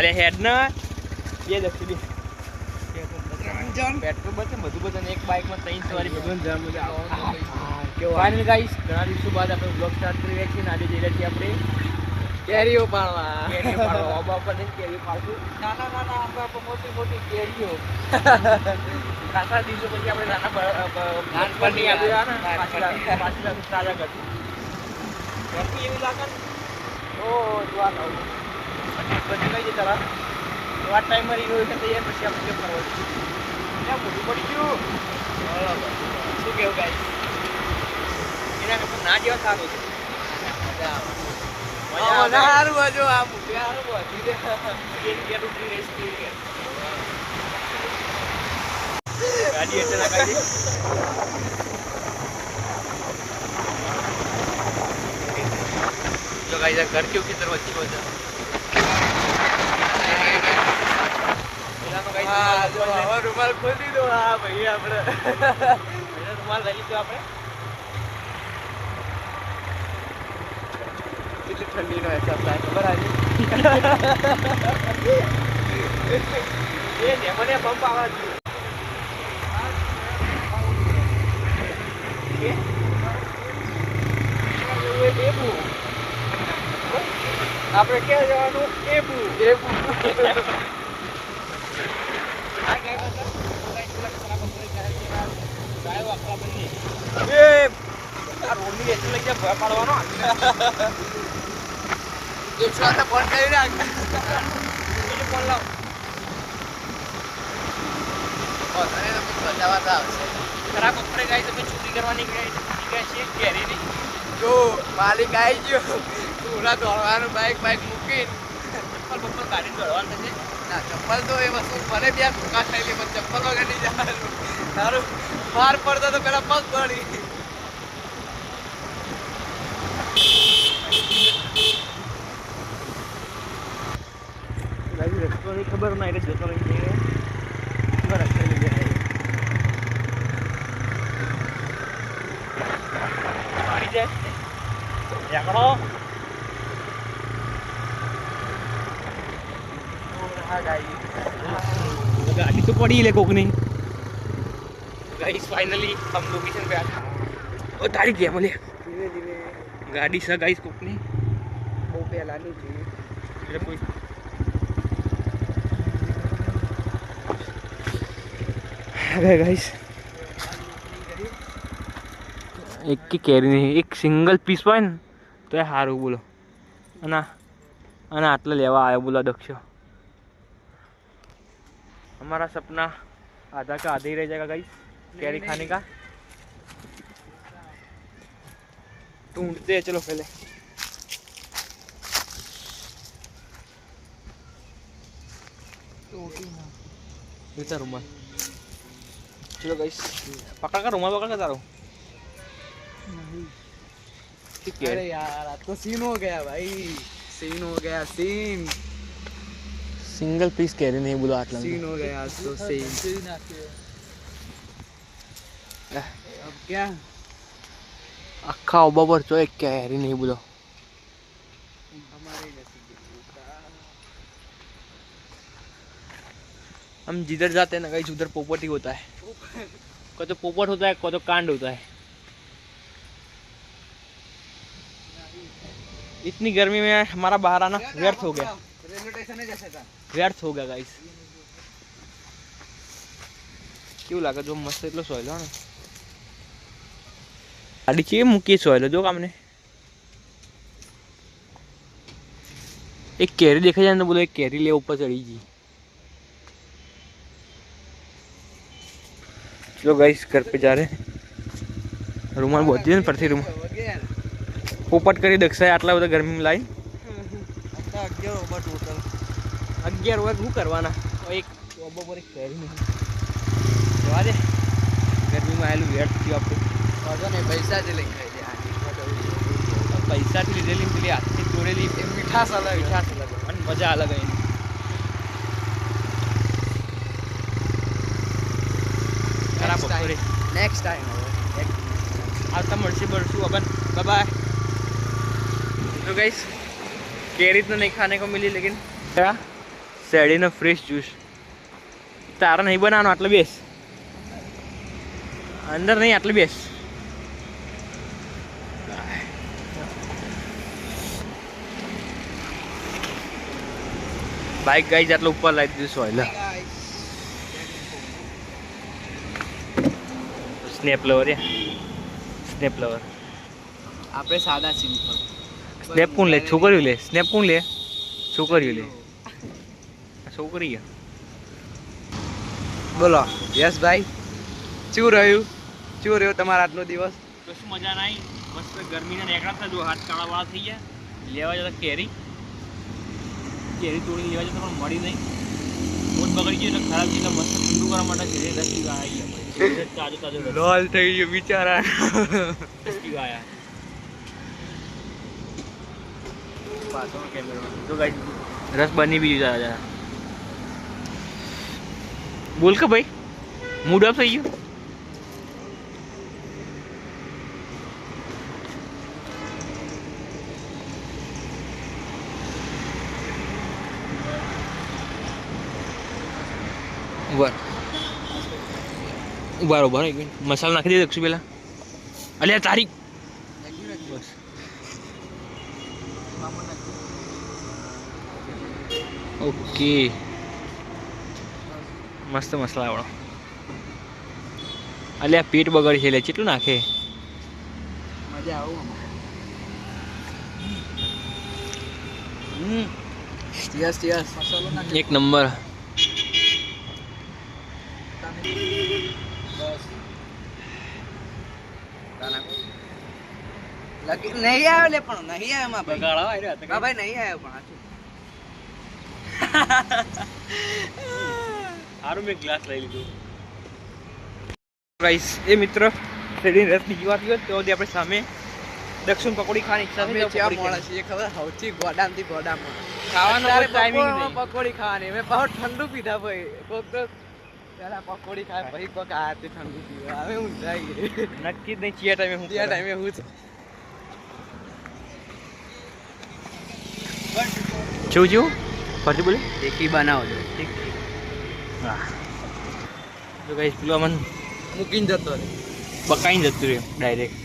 અરે હેડ ના ये दक्षिणी पेट्रोल बचे બધું બધાને એક બાઇક માં 3 સવારી બધું જામ મજા આવે ફાઇનલી ગાઈસ ઘણા દિવસો બાદ આપણે વ્લોગ સ્ટાર્ટ કરી રહ્યા છીએ આજે જઈ રહ્યા છીએ આપણે કેરીઓ પાડવા ઓબા પર ને કેરીઓ પાડશું નાના આપણે મોટી મોટી કેરીઓ ખાસા દિવસો પછી આપણે નાનપણની આવ્યા ને પાછલા તાજા કરશું કેરી એવી લાગે ને ઓ જોવા લાવું અને બધી કઈ છે તારા આ ટાઈમ માં ઇનોવેશન તૈયાર પછી આપણે કેમ કરવાનું ક્યાં મોટું પડી ગયું શું કેવું ગાઈસ એના કરતા ના જેવા સારું છે મજા આવે સારું હજો આ મોટું સારું વધી કે રૂપી રેસ કરી ગાડી એટલે લગાવી तो गाइस घर के की तरफ अच्छी होता है रुमाल खोली दो हाँ भाई આપણે रुमाल લઈ લીધો આપણે કેટલી ઠંડીનો અહેસાસ થાય ખબર આજે એ મને પંપ આવા જોઈએ આપણે ક્યાં જવાનું એબુ રોડની એટલી લઈ ગયા ભય પાડવાનો એક સાથે ફોન કરી રાખ બીજું ફોન લાવ ખરાબ બપોરે ગાય તમે ચોરી કરવાની ગયા છીએ કેરીની જો માલિક આવી ગયો પૂરા દોડવાનું બાઇક મૂકીને ચપ્પલ બપ્પલ કાઢીને દોડવાનું થશે ના ચપ્પલ તો એ વસ્તુ ભલે બે ભૂકા થયેલી પણ ચપ્પલ વગર નહીં જવાનું તારું બહાર પડતો તો પેલા પગ પડી રસ્તોની ખબર ના એટલે જતો રહી રસ્તે લીધે પાડી જાય गाड़ी तो पड़ी ले कोक नहीं गाइस फाइनली हम लोकेशन पे आ गए ओ तारीख है बोले धीरे धीरे गाड़ी सा गाइस कोक नहीं वो पहला नहीं थी मेरे कोई अरे गाइस एक की कैरी नहीं एक सिंगल पीस હોય ને તો એ સારું બોલો અને આટલા લેવા આવ્યો બોલો દક્ષ हमारा सपना आधा का आधा ही रह जाएगा गाइस कैरी खाने का ढूंढते हैं चलो पहले बेटा रुमाल चलो गाइस पकड़ का रुमाल पकड़ का तारो ठीक है अरे यार आज तो सीन हो गया भाई सीन हो गया सीन सिंगल पीस कैरी नहीं बोलो आटला सीन हो गया आज तो सीन अब क्या अक्खा ओबा पर तो एक कैरी नहीं बोलो हमारे हम जिधर जाते हैं ना गाइस उधर पोपट ही होता है कोई तो पोपट होता है कोई तो कांड होता है इतनी गर्मी में हमारा बाहर आना व्यर्थ हो गया रेलवे स्टेशन है जैसे था व्यर्थ हो गया गाइस क्यों लगा जो मस्त એટલો સોયલો ને ગાડી છે મૂકી સોયલો જો કામને એક કેરી દેખાય જાય ને બોલો એક કેરી લે ઉપર ચડી ગઈ चलो गाइस घर पे जा रहे રૂમાલ બોધી ને પરથી રૂમાલ પોપટ કરી દક્ષાય આટલા બધા ગરમી માં લાઈ 11 ઓબા ટોટલ 11 હોય શું કરવાના એક ઓબા પર એક કેરી નહીં જવા દે ગરમી માં આયેલું વેટ થયું આપણે વાંધો નહીં પૈસા જ લઈ ખાઈ દે પૈસા થી લીધેલી પેલી હાથથી તોડેલી મીઠાશ અલગ અને મજા અલગ એની ખરાબ બપોરે નેક્સ્ટ ટાઈમ આવતા મળશે બળશું अपन बाय बाय तो गाइस कैरी तो नहीं खाने को मिली लेकिन क्या શેરડીનો ફ્રેશ જ્યુસ તારા નહીં બનાવવાનો, આટલે બેસ અંદર નહીં, આટલે બેસ. બાઈક ગાઈઝ આટલે ઉપર લાવી દીધું સોયલા. સ્નેપ લવર સ્નેપ લવર આપણે સાદા સિમ્પલ. સ્નેપ કોણ લે? છોકરીઓ લે. સ્નેપ કોણ લે? છોકરીઓ લે. છોકરી. બોલો યશભાઈ, શું રહ્યું તમારા આજનો દિવસ? કશું મજા નહીં, મસ્ત ગરમીના નીકળ્યા જો હાથ કાળાવાળા થઈ ગયા. લેવા જતા કેરી તોડી લેવા જતા પણ મળી નહીં. મોટ બગડી ગયું એટલે ખરાબ એટલે મસ્ત ઠંડુ કરવા માટે છે રસી આવી ગયા. તાજો લોલ થઈ ગયો બિચારા. રસી આવ્યા પાછળ કેમેરા તો ગાઈસ રસ બની બીજું જરા બોલ કે ભાઈ મૂડ ઓફ થઈ ગયો. બરોબર મસાલા નાખી દે દક્ષુ પેલા. અલ્યા તારી બસ ઓકે મસ્ત મસાલા વાળો. અલ્યા પેટ બગડી છે એટલે કેટલું નાખે? મજા આવું. યસ મસાલો નાખ. એક નંબર. નહીં આવ્યો લે પણ નહીં આવ્યો માં ભાઈ. ભાઈ નહીં આવ્યો પણ સારું મેં ગ્લાસ લઈ લીધું. ગાઈસ એ મિત્ર શેરડીનો રસ બીજી વાર પીવો તો આપણે સામે દક્ષિણ પકોડી ખાવાની ઈચ્છા થઈ. ત્યાં મળે છે એ ખબર? સૌથી ગોડામથી ગોડામાં ખાવાનો ટાઈમિંગ પકોડી ખાવાની. મેં બહુ ઠંડુ પીધા ભાઈ. કોક તો પેલા પકોડી ખાય પછી કોક આ ઠંડુ પીવા. હવે હું જાય નક્કી જ નહીં ચિયા ટાઈમે હું જોઉં ફરતી બોલે ટેકી બનાવો છો. હા તો ગાઈસ પેલો મને મૂકીને જતો રહે બકાઈને જતું રહ્યું ડાયરેક્ટ.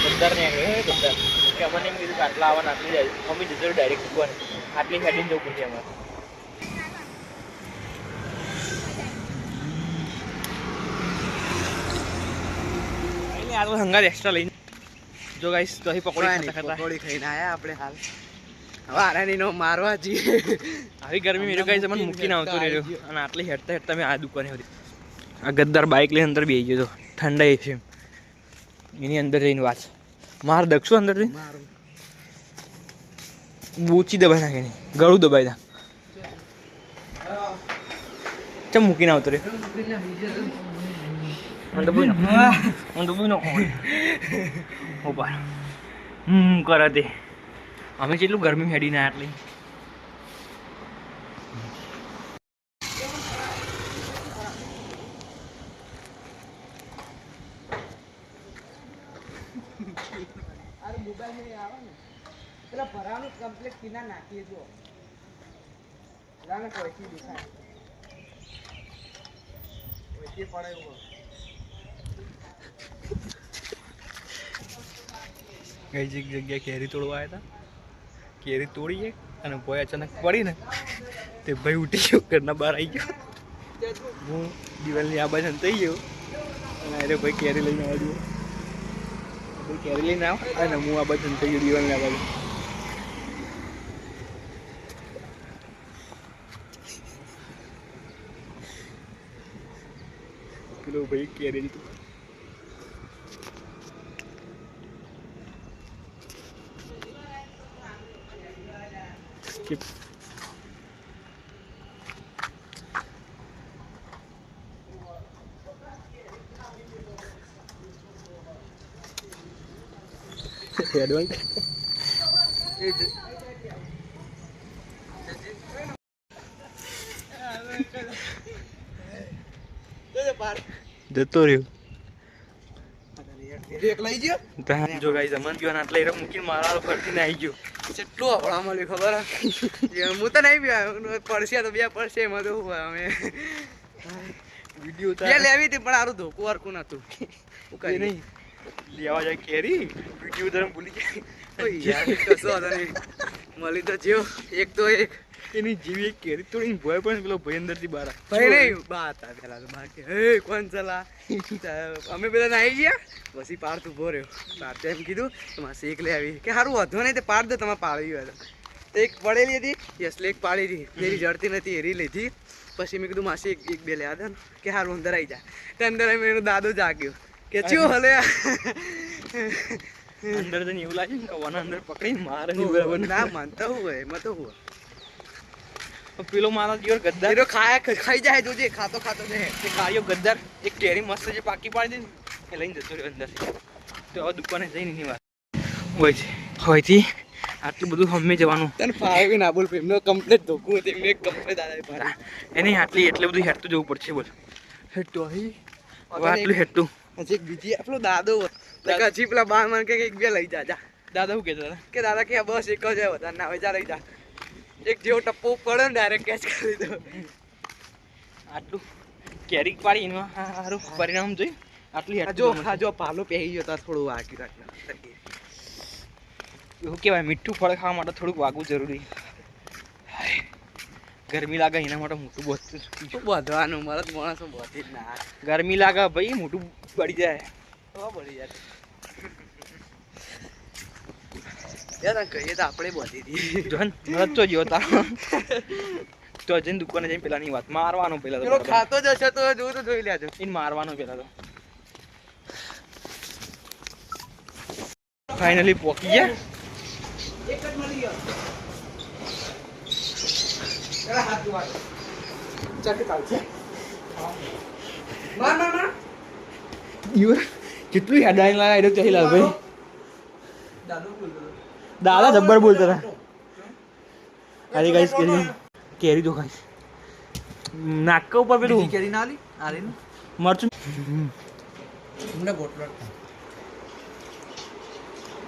ગદ્દાર ને આગળ ગદ્દાર કે અમને એમ કીધું કે આટલા આવવાના આટલી જાય મમ્મી જતો ડાયરેક્ટ મૂકવાને આટલી હેડીને જવું પડશે અમારે. આ તો હંગાત એક્સ્ટ્રા લઈને જો ગાઈસ તો અહીં પકોડી ખાઈને આયા આપણે હાલ. હવે આરાની નો મારવા જઈએ. આવી ગરમી મેરો ગાઈસ મને મૂકીને આવતો રહ્યો અને આટલી હેડતા મેં આ દુકાને હતી. આ ગદ્દાર બાઇક લઈને અંદર બેસી ગયો તો ઠંડાઈ છે એની અંદર જઈને વાત માર દક્ષો અંદર જઈને બૂચી દબાઈ નાખે નહીં ગળું દબાઈ દા ચમ મૂકીને આવતો રહ્યો. કરે તે અમે જેટલું ગરમી હેડીને આટલી ભરાનું કમ્પ્લીટ કિના નાખીએ જો કોઈથી દેખાય કોઈથી પડે એવું કઈ જગ્યાએ કેરી તોડવા આવ્યા હતા. કેરી તોડીએ અને કોઈ અચાનક પડી ને તે ભાઈ ઉઠી ગયો ઘરના બહાર આવી ગયો. હું દિવાલની આ બાજુ થઈ ગયો અને અરે ભાઈ કેરી લઈને આવજો ભાઈ કેરી લઈને આવ અને હું આ બાજુ થઈ ગયો દિવાલની આ બાજુ. પેલો ભાઈ કેરી લીધું skip. Advance. જતો રહ્યો બ્રેક લઈ ગયો. જો ગાઈસ અમન ગયો ને આટલે મૂકીને મારા ફરતી ને આવી ગયો. કેટલું હવળા મળ્યું ખબર હે? હું તો નહીં બી પડશે તો 2 પડશે એમાં તો શું અમે વિડીયો બે લેવી હતી પણ આરું ધોકું હરકું નતું શું કરી નહીં લેવા જાય કેરી વિડીયો તરફ ભૂલી જાય ઓય યાર કશો હતો નહીં મળી તો જેવો એક તો એક એની જેવી એક કેરી તોડીને ભોય પણ પેલો ભાઈ અંદરથી બહાર ભાઈ નહીં બા હતા પેલા તો બાકી હે કોણ ચલા અમે બધા નાઈ ગયા પછી પાર્થ ઉભો રહ્યો પાર્થે એમ કીધું કે માસી એક લઈ આવી કે સારું વધો નહીં તે પાડ દે તમે પાડી હોય તો એક પડેલી હતી યસ એક પાડી હતી જેની જડતી નથી એરી લીધી પછી મેં કીધું માસી એક બે લેવા દે ને કે સારું અંદર આવી જાય તો અંદર આવી એનો દાદો જાગ્યો કે ચિયો હલે અંદર તો એવું લાગે ને વના અંદર પકડીને મારે નહીં બરાબર ના માનતા હોય એમાં તો હોય પેલો મારા જીવર ગદ્દાર એનો ખાઈ જાય જોજે ખાતો ખાતો જાય તે કાર્યો ગદ્દાર એક કેરી મસ્ત જે પાકી પાડી દે એ લઈને જતો રહ્યો અંદર તો હવે દુકાને જઈને એની વાત હોય છે હોયથી આટલું બધું હમે જવાનું તને ફાવી ના બોલ એમનો કમ્પ્લીટ ધોકું હતું એમને એક કમ્પ્લીટ દાદા પાડી એને આટલી એટલે બધું હેઠતું જવું પડશે બોલ હેઠતું અહીં આટલું હેઠતું હજી એક બીજી આપણો દાદો હજી પેલા બાર માર કે એક બે લઈ જા જા દાદા શું કહેતા હતા કે દાદા કે બસ એક જ વધારે ના હોય જા લઈ જા એક જેવો ટપ્પો પડે ને ડાયરેક્ટ કેચ કરી દો આટલું કેરી પાડી એનું સારું પરિણામ જોઈ આટલી જો હા જો પાલો પહેરી ગયો તો થોડું વાગી રાખના એવું કહેવાય મીઠું ફળ ખાવા માટે થોડુંક વાગવું જરૂરી ગરમી લાગે એના માટે મોટું બધું બધવાનું મારા જ માણસો બધી જ ના ગરમી લાગે ભાઈ મોટું પડી જાય તો પડી જાય યાર કહીએ તો આપણે બધી હતી જોન મરદ તો જો તારો તો જઈને દુકાને જઈને પેલાની વાત મારવાનો પેલા પેલો ખાતો જ હશે તો જોઉં તો જોઈ લેજો એને મારવાનો પેલા તો ફાઇનલી પોકી ગયા એક જ મળી ગયો એલા હાથ ધોવા ચાટી કાઢ માર માર માર યુ કેટલું હેડલાઈન લાવ્યો તો હિલા ભાઈ દાદુ બોલ દાદા જબ્બર બોલતા હતા અરે ગાઈસ કેરી તો ગાઈસ નાક ઉપર પેલું કેરી ના આલી આલી ને મરચું મને બોટલો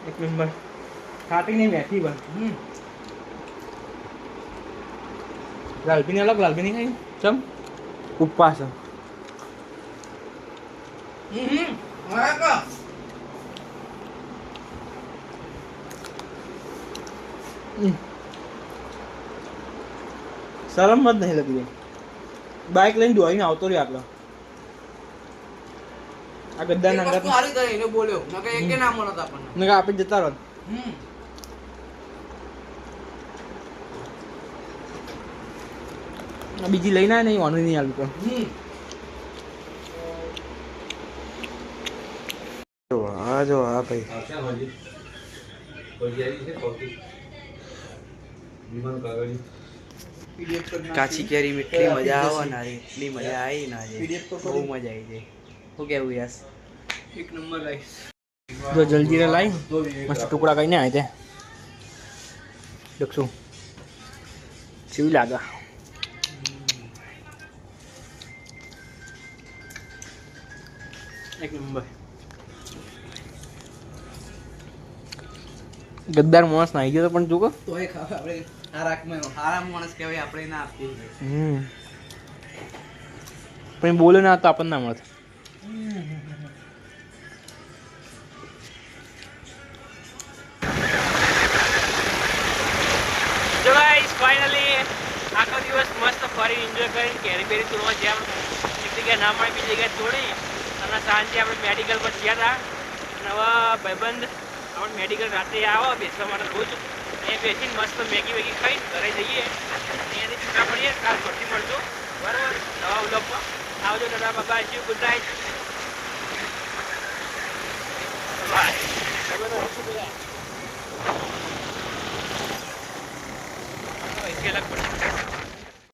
એક નંબર ખાટી નહીં મેથી બન લાલપીની અલગ લાલપીની ખાઈ ચમ ઉપવાસ શરમ જ નહીં લગી બાઇક લઈને દોડીને આવતો રહ્યો આટલો આ ગદ્દા નાંગા સારી કરે એને બોલ્યો નકે એકે ના મળત આપણને નકા આપણે જતા રહો બીજી લઈને આવે નહીં ઓનલી નહીં આવી તો હા જો હા ભાઈ કાચી કેરી એટલી મજા આવે ને એટલી મજા આવી ને આજે બહુ મજા આવી જાય શું કેવું યાર એક નંબર ગાઈસ જો જલજીરા લાઈ મસ્ત ટુકડા કઈને આવે તે દેખશું કેવી લાગે એક નંબર ગદ્દાર માણસ નાઈ ગયો પણ જોકો તોય ખાવ આપણે હારા માણસ કહેવાય આપણે ના આપવું પણ બોલે ના તો આપણને ના મળે તો ગાઈસ ફાઇનલી આખો દિવસ મસ્ત ફરી એન્જોય કરીને કેરી બેરી તોડવા જ્યાં એક જગ્યાએ ના મળે બીજી જગ્યાએ તોડી અને સાંજે આપણે મેડિકલ પર ગયા હતા નવા ભાઈબંધ આપણે મેડિકલ રાત્રે આવો બેસવા માટે રોજ એ બેસીને મસ્ત મેગી વેગી ખાઈને ઘરે જઈએ એની છૂટા પડીએ કાલ ફરતી મળશું બરાબર નવા વ્લોગમાં આવજો દાદા બાબા જીવ ગુડ નાઇટ બાય